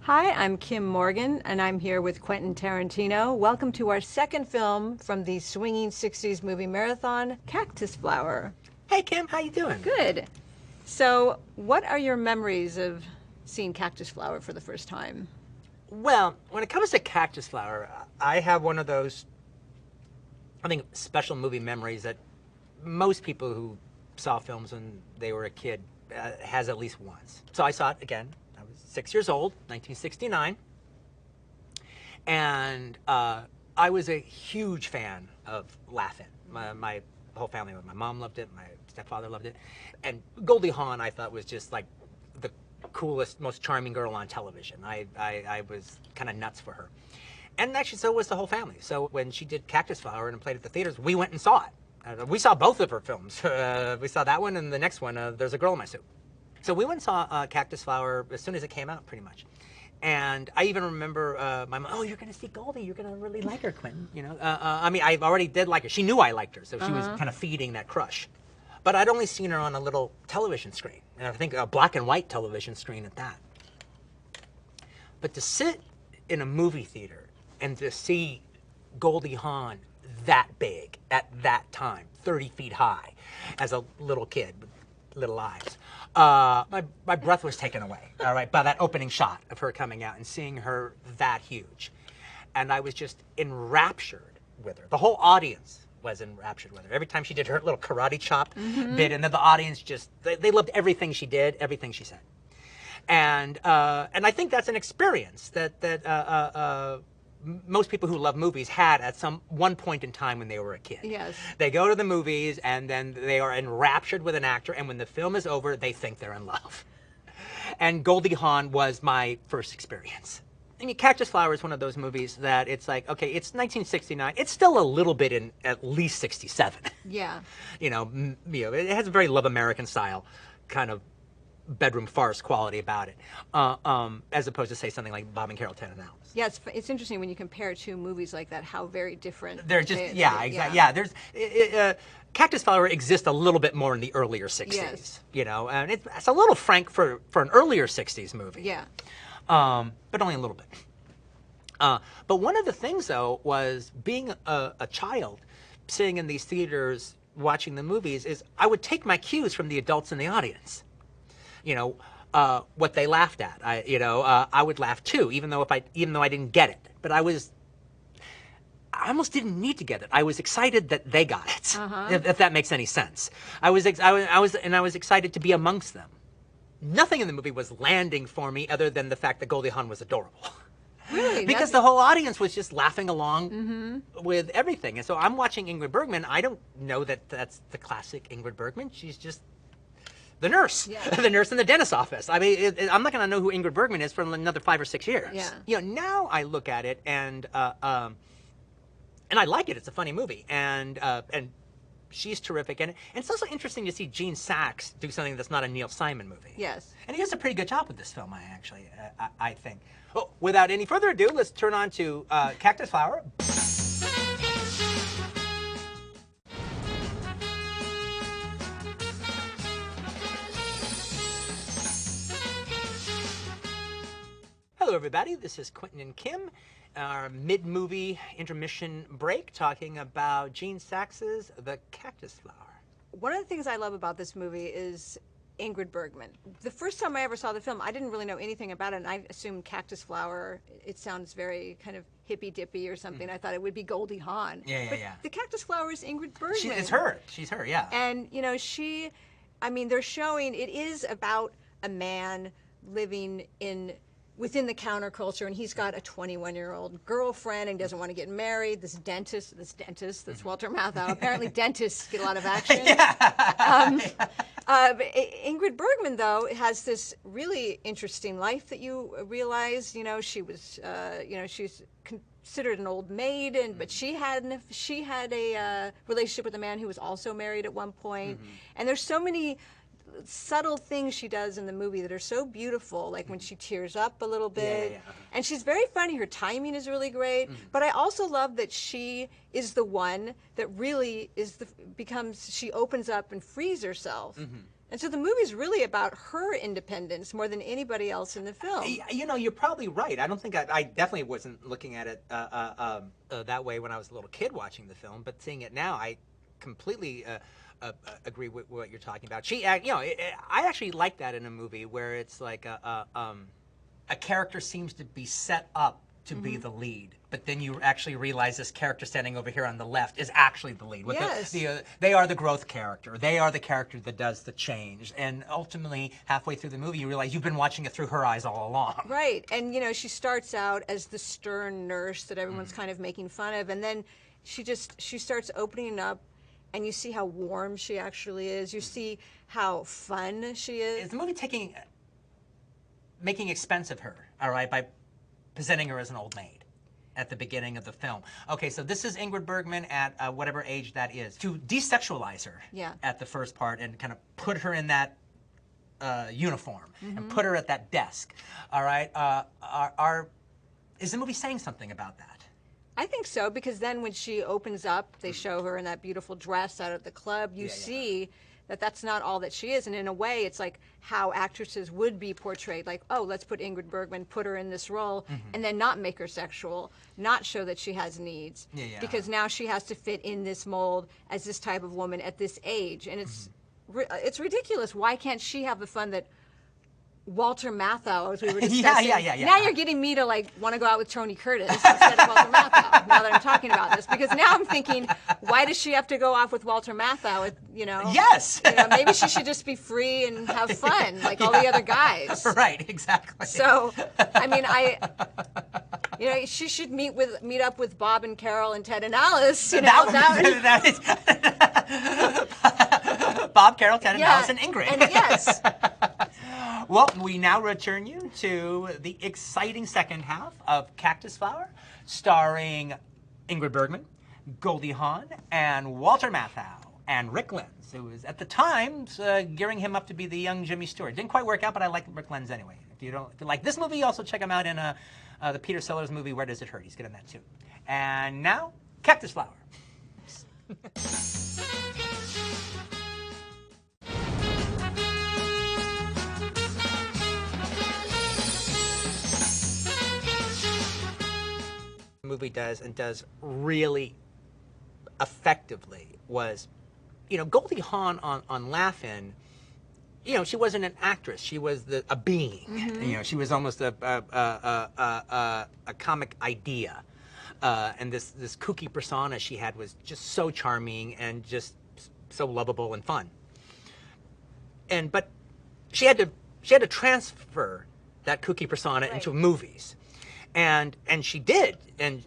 Hi, I'm Kim Morgan, and I'm here with Quentin Tarantino. Welcome to our second film from the swinging 60s movie marathon, Cactus Flower. Hey Kim, how you doing? Good. So, what are your memories of seeing Cactus Flower for the first time? Well, when it comes to Cactus Flower, I have one of those, I think, special movie memories that most people who saw films when they were a kid has at least once. So I saw it again. I was 6 years old, 1969, and I was a huge fan of Laugh-In. My whole family, my mom loved it, my stepfather loved it, and Goldie Hawn I thought was just like the coolest, most charming girl on television. I was kind of nuts for her. And actually, so was the whole family. So when she did Cactus Flower and played at the theaters, we went and saw it. We saw both of her films. We saw that one and the next one, There's a Girl in My Soup. So we went and saw Cactus Flower as soon as it came out, pretty much. And I even remember my mom, oh, you're going to see Goldie. You're going to really like her, Quentin. You know, I mean, I already did like her. She knew I liked her, so she was kind of feeding that crush. But I'd only seen her on a little television screen, and I think a black and white television screen at that. But to sit in a movie theater and to see Goldie Hawn that big at that time, 30 feet high, as a little kid with little eyes, my breath was taken away, all right, by that opening shot of her coming out and seeing her that huge. And I was just enraptured with her. The whole audience was enraptured with her. Every time she did her little karate chop bit, and then the audience just, they loved everything she did, everything she said. And I think that's an experience that most people who love movies had at one point in time when they were a kid. Yes. They go to the movies and then they are enraptured with an actor, and when the film is over, they think they're in love. And Goldie Hawn was my first experience. I mean, Cactus Flower is one of those movies that it's like, okay, it's 1969. It's still a little bit in at least 67. Yeah. You know, it has a very Love American style kind of bedroom farce quality about it, as opposed to, say, something like Bob and Carol Tenenbaums. Yeah, it's interesting when you compare two movies like that, how very different They're just, exactly. Yeah, there's, Cactus Flower exists a little bit more in the earlier 60s, yes. You know, and it's a little frank for an earlier 60s movie. Yeah. But only a little bit. But one of the things, though, was being a child, sitting in these theaters, watching the movies, is I would take my cues from the adults in the audience. You know, what they laughed at. I would laugh too, even though I didn't get it. But I almost didn't need to get it. I was excited that they got it, if that makes any sense. I was excited to be amongst them. Nothing in the movie was landing for me other than the fact that Goldie Hawn was adorable. Really? Because the whole audience was just laughing along with everything. And so I'm watching Ingrid Bergman. I don't know that that's the classic Ingrid Bergman. She's just the nurse, the nurse in the dentist's office. I mean, I'm not going to know who Ingrid Bergman is for another 5 or 6 years. Yeah. You know, now I look at it and I like it. It's a funny movie, and she's terrific. And it's also interesting to see Gene Saks do something that's not a Neil Simon movie. Yes. And he does a pretty good job with this film, I think. Oh, without any further ado, let's turn on to Cactus Flower. Hello, everybody. This is Quentin and Kim, our mid-movie intermission break, talking about Gene Saks's The Cactus Flower. One of the things I love about this movie is Ingrid Bergman. The first time I ever saw the film, I didn't really know anything about it, and I assumed Cactus Flower, it sounds very kind of hippy-dippy or something. I thought it would be Goldie Hawn. But the Cactus Flower is Ingrid Bergman. It's her. She's her, yeah. And, you know, they're showing, it is about a man living within the counterculture, and he's got a 21-year-old girlfriend and doesn't want to get married. This dentist, that's Walter Matthau. Apparently dentists get a lot of action. Ingrid Bergman, though, has this really interesting life that you realize, you know, she was, she's considered an old maid, but she had a relationship with a man who was also married at one point. And there's so many subtle things she does in the movie that are so beautiful, like when she tears up a little bit. And she's very funny. Her timing is really great. But I also love that she is the one that really she opens up and frees herself And so the movie's really about her independence more than anybody else in the film. You know, you're probably right. I don't think I definitely wasn't looking at it that way when I was a little kid watching the film, but seeing it now, I completely agree with what you're talking about. She, you know, I actually like that in a movie where it's like a character seems to be set up to be the lead, but then you actually realize this character standing over here on the left is actually the lead. Yes. They are the growth character. They are the character that does the change. And ultimately, halfway through the movie, you realize you've been watching it through her eyes all along. Right. And, you know, she starts out as the stern nurse that everyone's kind of making fun of, and then she starts opening up, and you see how warm she actually is. You see how fun she is. Is the movie making expense of her, all right, by presenting her as an old maid at the beginning of the film? Okay, so this is Ingrid Bergman at whatever age that is. To desexualize her at the first part and kind of put her in that uniform and put her at that desk, all right, is the movie saying something about that? I think so, because then when she opens up, they show her in that beautiful dress out at the club. You see that that's not all that she is. And in a way, it's like how actresses would be portrayed. Like, oh, let's put Ingrid Bergman, put her in this role, and then not make her sexual, not show that she has needs. Because now she has to fit in this mold as this type of woman at this age. And it's ridiculous. Why can't she have the fun that Walter Matthau, as we were discussing. Now you're getting me to like want to go out with Tony Curtis instead of Walter Matthau. Now that I'm talking about this, because now I'm thinking, why does she have to go off with Walter Matthau? You know, yes. You know, maybe she should just be free and have fun like all the other guys. Right, exactly. So, I mean, you know, she should meet up with Bob and Carol and Ted and Alice. You know, that is Bob, Carol, Ted, and Alice, and Ingrid. And yes. Well, we now return you to the exciting second half of Cactus Flower, starring Ingrid Bergman, Goldie Hawn, and Walter Matthau, and Rick Lenz, who was at the time gearing him up to be the young Jimmy Stewart. Didn't quite work out, but I like Rick Lenz anyway. If you like this movie, also check him out in the Peter Sellers movie, Where Does It Hurt? He's good in that too. And now, Cactus Flower. Movie does really effectively was, you know, Goldie Hawn on Laugh-In, you know, she wasn't an actress, she was a being. You know, she was almost a comic idea, and this kooky persona she had was just so charming and just so lovable and fun. But she had to transfer that kooky persona into movies. And she did, and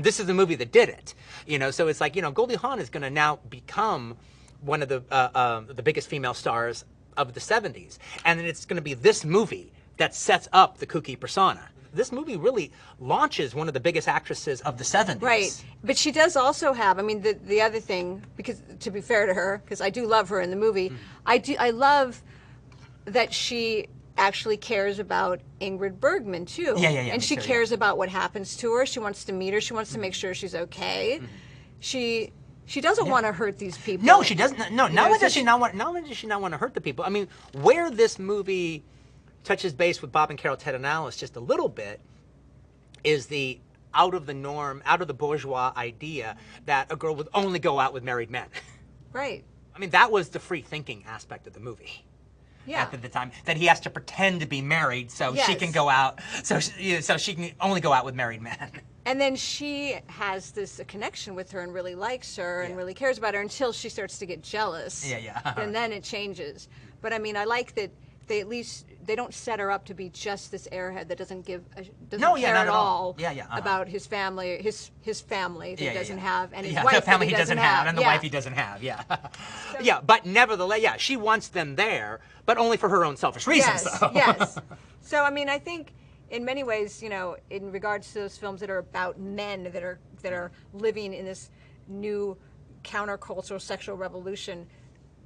this is the movie that did it, you know. So it's like, you know, Goldie Hawn is going to now become one of the biggest female stars of the '70s, and then it's going to be this movie that sets up the kooky persona. This movie really launches one of the biggest actresses of the '70s. Right, but she does also have, I mean, the other thing, because to be fair to her, because I do love her in the movie, I love that she actually cares about Ingrid Bergman too. And she cares about what happens to her. She wants to meet her. She wants to make sure she's okay. She doesn't want to hurt these people. No, she doesn't. No, not only does she not want to hurt the people. I mean, where this movie touches base with Bob and Carol, Ted and Alice just a little bit is the out of the norm, out of the bourgeois idea that a girl would only go out with married men. Right. I mean, that was the free thinking aspect of the movie. At the time, that he has to pretend to be married so she can go out, so she can only go out with married men. And then she has this connection with her and really likes her and really cares about her until she starts to get jealous. And then it changes. But I mean, I like that they don't set her up to be just this airhead that doesn't care at all about his family, his family that he doesn't have, and his wife the family that he doesn't have, and the wife he doesn't have. So, but nevertheless, she wants them there, but only for her own selfish reasons. Yes. So I mean, I think in many ways, you know, in regards to those films that are about men that are living in this new countercultural sexual revolution,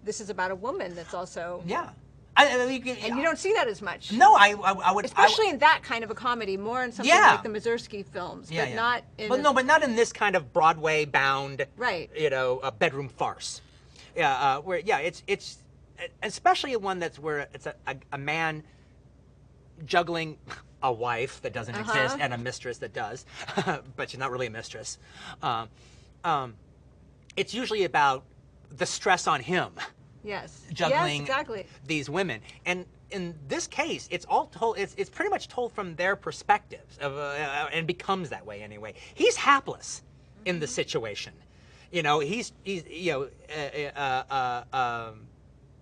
this is about a woman that's also and you don't see that as much. No, I would, especially in that kind of a comedy, more in something like the Mazursky films, but not in. But not in this kind of Broadway-bound, right? You know, a bedroom farce. Where it's especially one that's where it's a man juggling a wife that doesn't exist and a mistress that does, but she's not really a mistress. It's usually about the stress on him. Yes. Juggling yes, exactly. these women, and in this case, it's all told. It's pretty much told from their perspectives, and becomes that way anyway. He's hapless in the situation. You know, he's you know,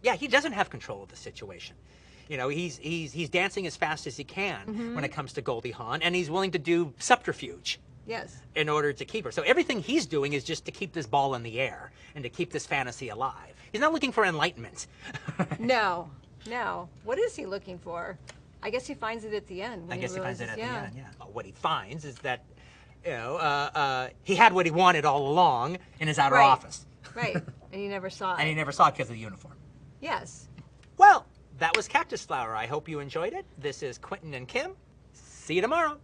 yeah, he doesn't have control of the situation. You know, he's dancing as fast as he can when it comes to Goldie Hawn, and he's willing to do subterfuge. Yes. In order to keep her. So everything he's doing is just to keep this ball in the air and to keep this fantasy alive. He's not looking for enlightenment. No. No. What is he looking for? I guess he finds it at the end. I guess he finds it at the yeah. end, yeah. Well, what he finds is that, you know, he had what he wanted all along in his outer Right. office. Right. And he never saw it. And he never saw it because of the uniform. Yes. Well, that was Cactus Flower. I hope you enjoyed it. This is Quentin and Kim. See you tomorrow.